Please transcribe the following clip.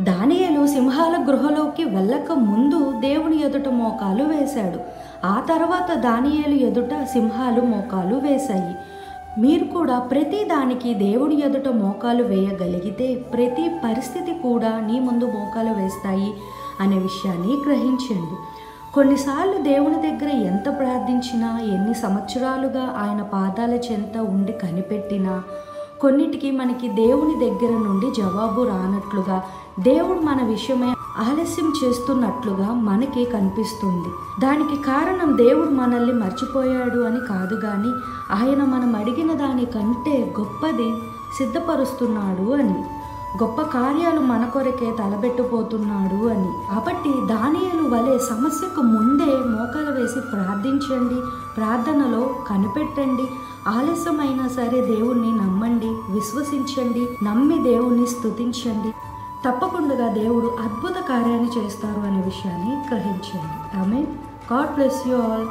దానియేలు సింహాల గృహలోకి వెళ్ళక ముందు దేవుని ఎదుట మోకాలు వేశాడు. ఆ తర్వాత దానియేలు ఎదుట సింహాలు మోకాలు వేశాయి. మీరు కూడా ప్రతి దానికి దేవుని ఎదుట మోకాలు వేయగలిగితే ప్రతి పరిస్థితి కూడా నీ ముందు మోకాలు వేస్తాయి అనే విషయాన్ని గ్రహించండి. కొన్నిసార్లు దేవుని దగ్గర ఎంత ప్రార్థించినా, ఎన్ని సంవత్సరాలుగా ఆయన పాదాల చెంత ఉండి కనిపెట్టినా, కొన్నిటికి మనకి దేవుని దగ్గర నుండి జవాబు రానట్లుగా, దేవుడు మన విషయమై ఆలస్యం చేస్తున్నట్లుగా మనకి కనిపిస్తుంది. దానికి కారణం దేవుడు మనల్ని మర్చిపోయాడు అని కాదు, కానీ ఆయన మనం అడిగిన దానికంటే గొప్పది సిద్ధపరుస్తున్నాడు అని, గొప్ప కార్యాలు మన కొరకే తలబెట్టుపోతున్నాడు అని. కాబట్టి దానియేలు వలె సమస్యకు ముందే మోకాలు వేసి ప్రార్థించండి, ప్రార్థనలో కనిపెట్టండి. ఆలస్యమైనా సరే దేవుణ్ణి నమ్మండి, విశ్వసించండి, నమ్మి దేవుణ్ణి స్తుతించండి. తప్పకుండా దేవుడు అద్భుత కార్యాన్ని చేస్తారు అనే విషయాన్ని గ్రహించండి. Amen. God bless you all.